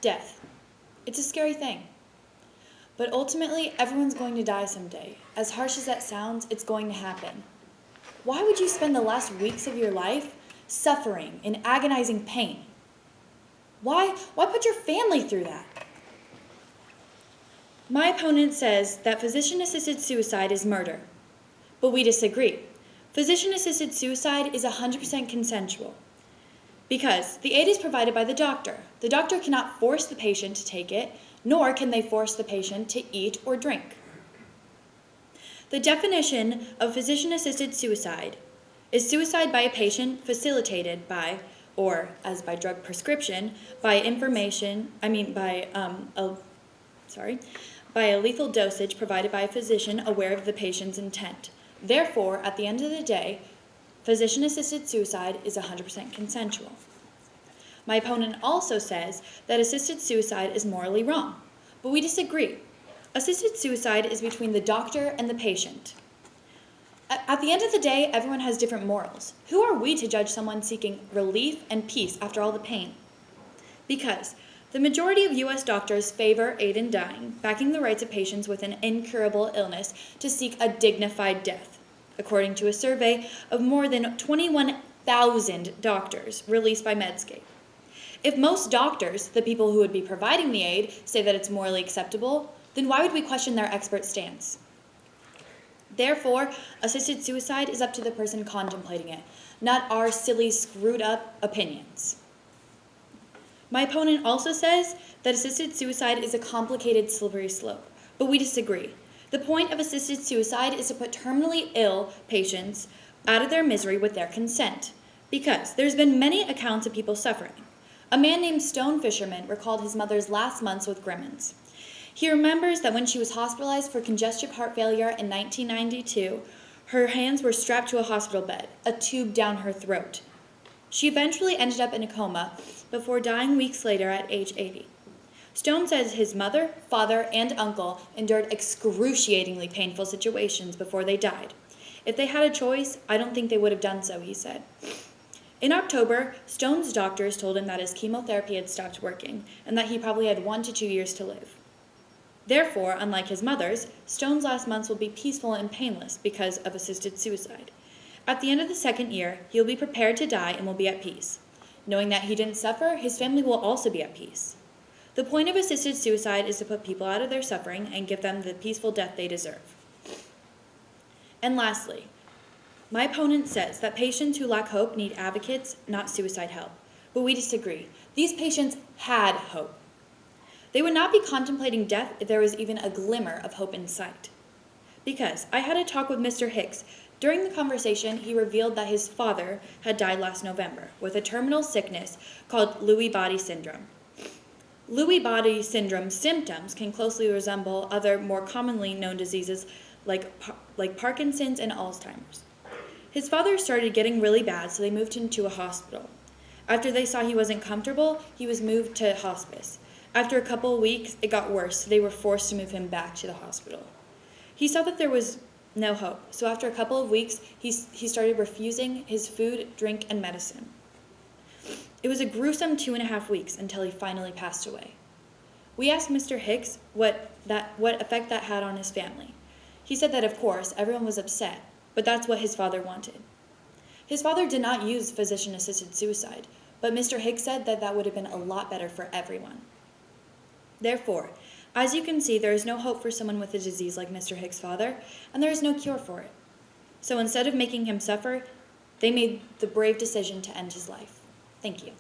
Death. It's a scary thing. But ultimately, everyone's going to die someday. As harsh as that sounds, it's going to happen. Why would you spend the last weeks of your life suffering in agonizing pain? Why put your family through that? My opponent says that physician-assisted suicide is murder, but we disagree. Physician-assisted suicide is 100% consensual because the aid is provided by the doctor. The doctor cannot force the patient to take it, nor can they force the patient to eat or drink. The definition of physician-assisted suicide is suicide by a patient facilitated by, or as by drug prescription, by a lethal dosage provided by a physician aware of the patient's intent. Therefore, at the end of the day, physician-assisted suicide is 100% consensual. My opponent also says that assisted suicide is morally wrong, but we disagree. Assisted suicide is between the doctor and the patient. At the end of the day, everyone has different morals. Who are we to judge someone seeking relief and peace after all the pain? Because the majority of U.S. doctors favor aid in dying, backing the rights of patients with an incurable illness to seek a dignified death, according to a survey of more than 21,000 doctors released by Medscape. If most doctors, the people who would be providing the aid, say that it's morally acceptable, then why would we question their expert stance? Therefore, assisted suicide is up to the person contemplating it, not our silly, screwed-up opinions. My opponent also says that assisted suicide is a complicated, slippery slope, but we disagree. The point of assisted suicide is to put terminally ill patients out of their misery with their consent, because there's been many accounts of people suffering. A man named Stone Fisherman recalled his mother's last months with Grimmins. He remembers that when she was hospitalized for congestive heart failure in 1992, her hands were strapped to a hospital bed, a tube down her throat. She eventually ended up in a coma before dying weeks later at age 80. Stone says his mother, father, and uncle endured excruciatingly painful situations before they died. If they had a choice, I don't think they would have done so, he said. In October, Stone's doctors told him that his chemotherapy had stopped working and that he probably had 1 to 2 years to live. Therefore, unlike his mother's, Stone's last months will be peaceful and painless because of assisted suicide. At the end of the second year, he will be prepared to die and will be at peace. Knowing that he didn't suffer, his family will also be at peace. The point of assisted suicide is to put people out of their suffering and give them the peaceful death they deserve. And lastly, my opponent says that patients who lack hope need advocates, not suicide help. But we disagree. These patients had hope. They would not be contemplating death if there was even a glimmer of hope in sight. Because I had a talk with Mr. Hicks. During the conversation, he revealed that his father had died last November with a terminal sickness called Lewy body syndrome. Lewy body syndrome symptoms can closely resemble other more commonly known diseases like Parkinson's and Alzheimer's. His father started getting really bad, so they moved him to a hospital. After they saw he wasn't comfortable, he was moved to hospice. After a couple of weeks, it got worse, so they were forced to move him back to the hospital. He saw that there was no hope, so after a couple of weeks, he started refusing his food, drink, and medicine. It was a gruesome 2.5 weeks until he finally passed away. We asked Mr. Hicks what effect that had on his family. He said that, of course, everyone was upset, but that's what his father wanted. His father did not use physician-assisted suicide, but Mr. Hicks said that that would have been a lot better for everyone. Therefore, as you can see, there is no hope for someone with a disease like Mr. Hicks' father, and there is no cure for it. So instead of making him suffer, they made the brave decision to end his life. Thank you.